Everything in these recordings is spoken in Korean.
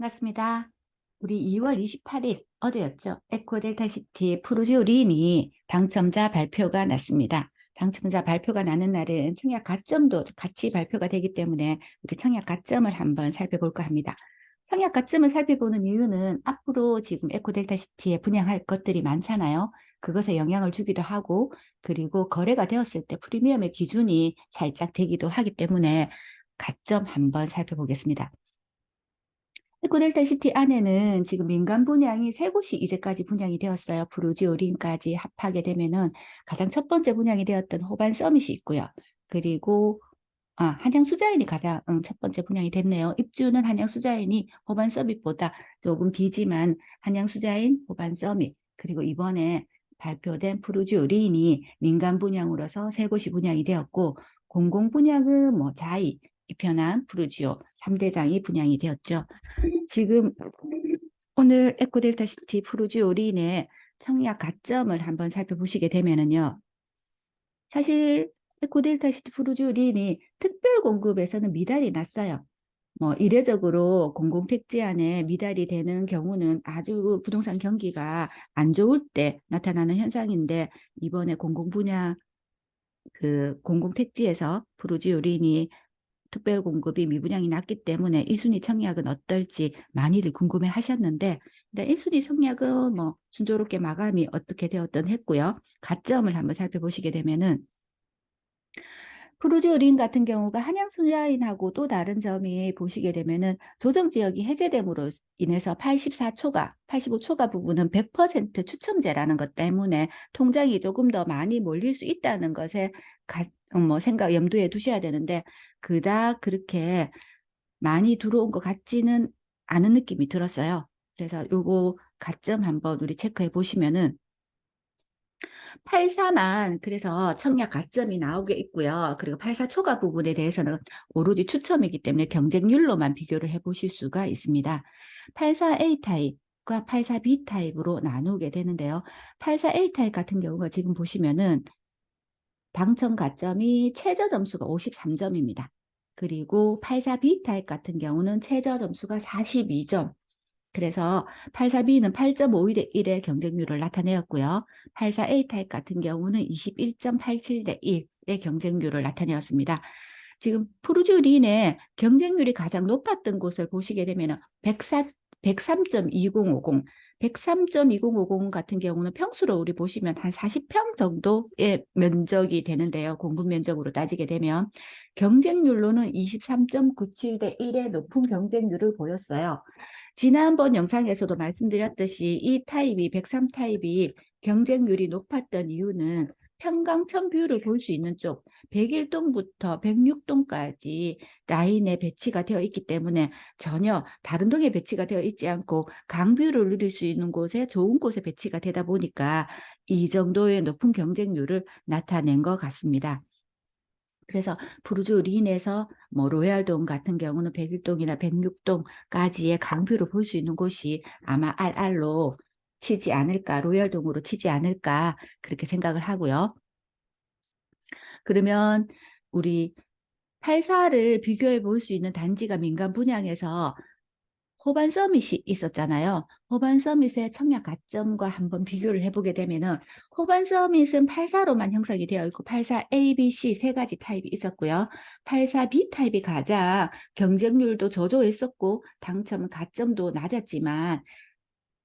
반갑습니다. 우리 2월 28일 어제였죠. 에코델타시티 프루지오린이 당첨자 발표가 났습니다. 당첨자 발표가 나는 날은 청약 가점도 같이 발표가 되기 때문에 우리 청약 가점을 한번 살펴볼까 합니다. 청약 가점을 살펴보는 이유는 앞으로 지금 에코델타시티에 분양할 것들이 많잖아요. 그것에 영향을 주기도 하고, 그리고 거래가 되었을 때 프리미엄의 기준이 살짝 되기도 하기 때문에 가점 한번 살펴보겠습니다. 에코델타시티 안에는 지금 민간 분양이 세 곳이 이제까지 분양이 되었어요. 브루지오린까지 합하게 되면은 가장 첫 번째 분양이 되었던 호반 서밋이 있고요. 그리고 한양수자인이 가장 첫 번째 분양이 됐네요. 입주는 한양수자인이 호반 서밋보다 조금 비지만 한양수자인, 호반 서밋, 그리고 이번에 발표된 프루지오린이 민간 분양으로서 세 곳이 분양이 되었고, 공공 분양은 뭐 자이, 이편한, 프루지오 3대장이 분양이 되었죠. 지금 오늘 에코델타시티 프루지오린의 청약 가점을 한번 살펴보시게 되면은요. 사실 에코델타시티 프루지오린이 특별 공급에서는 미달이 났어요. 뭐 이례적으로 공공택지 안에 미달이 되는 경우는 아주 부동산 경기가 안 좋을 때 나타나는 현상인데, 이번에 공공분야 공공택지에서 프루지오린이 특별 공급이 미분양이 났기 때문에 1순위 청약은 어떨지 많이들 궁금해 하셨는데, 일단 1순위 청약은 뭐 순조롭게 마감이 어떻게 되었든 했고요. 가점을 한번 살펴보시게 되면은 프루지오린 같은 경우가 한양수자인하고 또 다른 점이 보시게 되면은 조정지역이 해제됨으로 인해서 84초가, 85초가 부분은 100% 추첨제라는 것 때문에 통장이 조금 더 많이 몰릴 수 있다는 것에 염두에 두셔야 되는데, 그닥 그렇게 많이 들어온 것 같지는 않은 느낌이 들었어요. 그래서 요거 가점 한번 우리 체크해 보시면은 84만 그래서 청약 가점이 나오게 있고요. 그리고 84 초과 부분에 대해서는 오로지 추첨이기 때문에 경쟁률로만 비교를 해 보실 수가 있습니다. 84A 타입과 84B 타입으로 나누게 되는데요. 84A 타입 같은 경우가 지금 보시면은 당첨 가점이 최저 점수가 53점입니다. 그리고 84B 타입 같은 경우는 최저 점수가 42점. 그래서 84B는 8.52대 1의 경쟁률을 나타내었고요. 84A 타입 같은 경우는 21.87대 1의 경쟁률을 나타내었습니다. 지금 푸르주린의 경쟁률이 가장 높았던 곳을 보시게 되면 103.2050, 103.2050 같은 경우는 평수로 우리 보시면 한 40평 정도의 면적이 되는데요. 공급 면적으로 따지게 되면 경쟁률로는 23.97대 1의 높은 경쟁률을 보였어요. 지난번 영상에서도 말씀드렸듯이 이 타입이 103 타입이 경쟁률이 높았던 이유는 평강천 뷰를 볼 수 있는 쪽 101동부터 106동까지 라인에 배치가 되어 있기 때문에 전혀 다른 동에 배치가 되어 있지 않고 강뷰를 누릴 수 있는 곳에 좋은 곳에 배치가 되다 보니까 이 정도의 높은 경쟁률을 나타낸 것 같습니다. 그래서 부르주린에서 뭐 로얄동 같은 경우는 101동이나 106동까지의 강뷰를 볼 수 있는 곳이 아마 RR로 치지 않을까, 로얄동으로 치지 않을까 그렇게 생각을 하고요. 그러면 우리 84를 비교해 볼 수 있는 단지가 민간 분양에서 호반 서밋이 있었잖아요. 호반 서밋의 청약 가점과 한번 비교를 해보게 되면은 호반 서밋은 84로만 형성이 되어 있고 84 A, B, C 세 가지 타입이 있었고요. 84 B 타입이 가장 경쟁률도 저조했었고 당첨 가점도 낮았지만,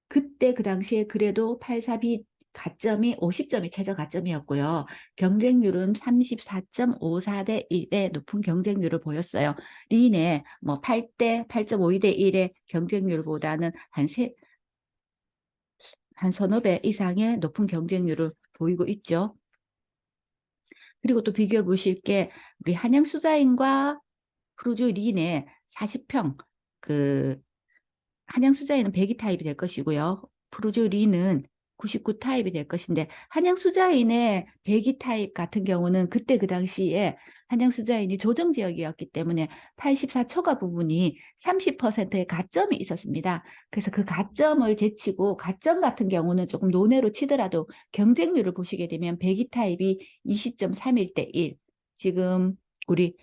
그때 그 당시에 그래도 84B 가점이 50점이 최저 가점이었고요. 경쟁률은 34.54대 1의 높은 경쟁률을 보였어요. 린의 뭐 8대 8.52대 1의 경쟁률보다는 한 서너 배 이상의 높은 경쟁률을 보이고 있죠. 그리고 또 비교해 보실 게 우리 한양수자인과 프로조 린의 40평 한양수자인은 102 타입이 될 것이고요. 프루조리는 99 타입이 될 것인데, 한양수자인의 102 타입 같은 경우는 그때 그 당시에 한양수자인이 조정지역이었기 때문에 84 초과 부분이 30%의 가점이 있었습니다. 그래서 그 가점을 제치고, 가점 같은 경우는 조금 논외로 치더라도 경쟁률을 보시게 되면 102 타입이 20.31대 1. 지금 우리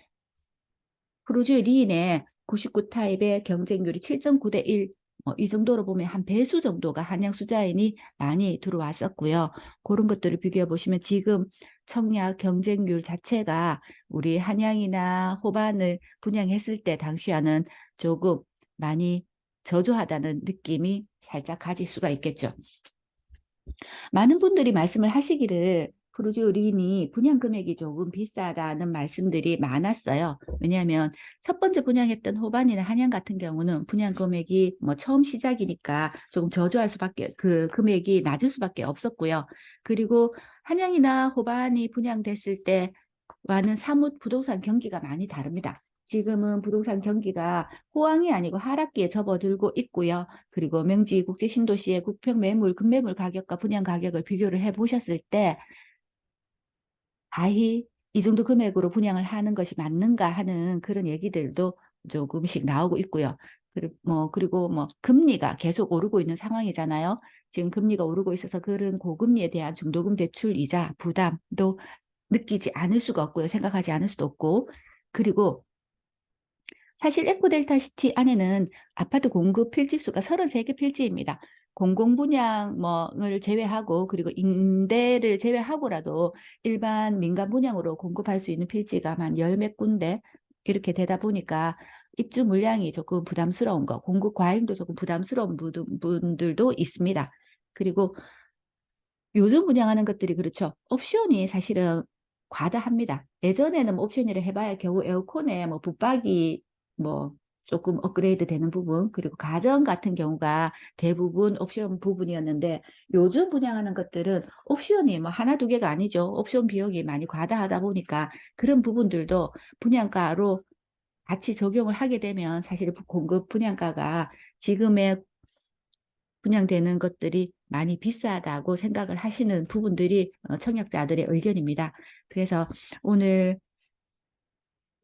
프로주린의 99 타입의 경쟁률이 7.9대 1, 이 정도로 보면 한 배수 정도가 한양 수자인이 많이 들어왔었고요. 그런 것들을 비교해 보시면 지금 청약 경쟁률 자체가 우리 한양이나 호반을 분양했을 때 당시와는 조금 많이 저조하다는 느낌이 살짝 가질 수가 있겠죠. 많은 분들이 말씀을 하시기를 프루지오린이 분양 금액이 조금 비싸다는 말씀들이 많았어요. 왜냐하면 첫 번째 분양했던 호반이나 한양 같은 경우는 분양 금액이 뭐 처음 시작이니까 조금 저조할 수밖에, 그 금액이 낮을 수밖에 없었고요. 그리고 한양이나 호반이 분양됐을 때와는 사뭇 부동산 경기가 많이 다릅니다. 지금은 부동산 경기가 호황이 아니고 하락기에 접어들고 있고요. 그리고 명지 국제 신도시의 국평 매물, 급매물 가격과 분양 가격을 비교를 해 보셨을 때 과히 이 정도 금액으로 분양을 하는 것이 맞는가 하는 그런 얘기들도 조금씩 나오고 있고요. 그리고 뭐 금리가 계속 오르고 있는 상황이잖아요. 지금 금리가 오르고 있어서 그런 고금리에 대한 중도금 대출 이자 부담도 느끼지 않을 수가 없고요. 생각하지 않을 수도 없고. 그리고 사실 에코델타시티 안에는 아파트 공급 필지수가 33개 필지입니다. 공공분양을 제외하고 그리고 임대를 제외하고라도 일반 민간 분양으로 공급할 수 있는 필지가 한 열 몇 군데 이렇게 되다 보니까 입주 물량이 조금 부담스러운 거, 공급 과잉도 조금 부담스러운 분들도 있습니다. 그리고 요즘 분양하는 것들이 그렇죠. 옵션이 사실은 과다합니다. 예전에는 뭐 옵션이라 해봐야 겨우 에어컨에 뭐 붙박이 뭐 조금 업그레이드 되는 부분, 그리고 가전 같은 경우가 대부분 옵션 부분이었는데 요즘 분양하는 것들은 옵션이 뭐 하나 두 개가 아니죠. 옵션 비용이 많이 과다하다 보니까 그런 부분들도 분양가로 같이 적용을 하게 되면 사실 공급 분양가가 지금의 분양되는 것들이 많이 비싸다고 생각을 하시는 부분들이 청약자들의 의견입니다. 그래서 오늘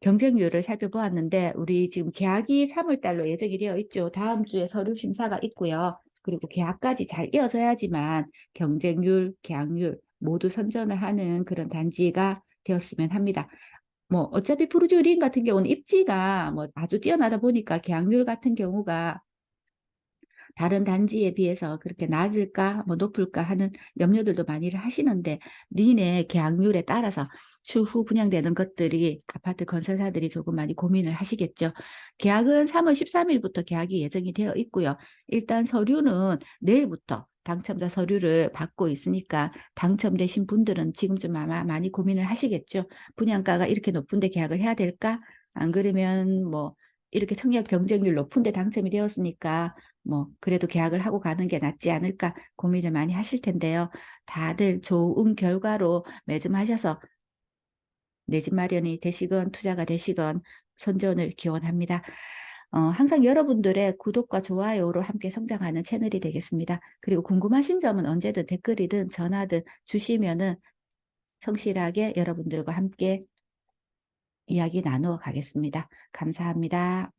경쟁률을 살펴보았는데 우리 지금 계약이 3월 달로 예정이 되어 있죠. 다음 주에 서류 심사가 있고요. 그리고 계약까지 잘 이어져야지만 경쟁률, 계약률 모두 선전을 하는 그런 단지가 되었으면 합니다. 뭐 어차피 푸르주린 같은 경우는 입지가 뭐 아주 뛰어나다 보니까 계약률 같은 경우가 다른 단지에 비해서 그렇게 낮을까, 뭐 높을까 하는 염려들도 많이를 하시는데, 니네 계약률에 따라서 추후 분양되는 것들이 아파트 건설사들이 조금 많이 고민을 하시겠죠. 계약은 3월 13일부터 계약이 예정이 되어 있고요. 일단 서류는 내일부터 당첨자 서류를 받고 있으니까 당첨되신 분들은 지금쯤 아마 많이 고민을 하시겠죠. 분양가가 이렇게 높은데 계약을 해야 될까? 안 그러면 뭐 이렇게 청약 경쟁률 높은데 당첨이 되었으니까 뭐 그래도 계약을 하고 가는 게 낫지 않을까 고민을 많이 하실 텐데요. 다들 좋은 결과로 매짐하셔서 내 집 마련이 되시건 투자가 되시건 선전을 기원합니다. 항상 여러분들의 구독과 좋아요로 함께 성장하는 채널이 되겠습니다. 그리고 궁금하신 점은 언제든 댓글이든 전화든 주시면은 성실하게 여러분들과 함께 이야기 나누어 가겠습니다. 감사합니다.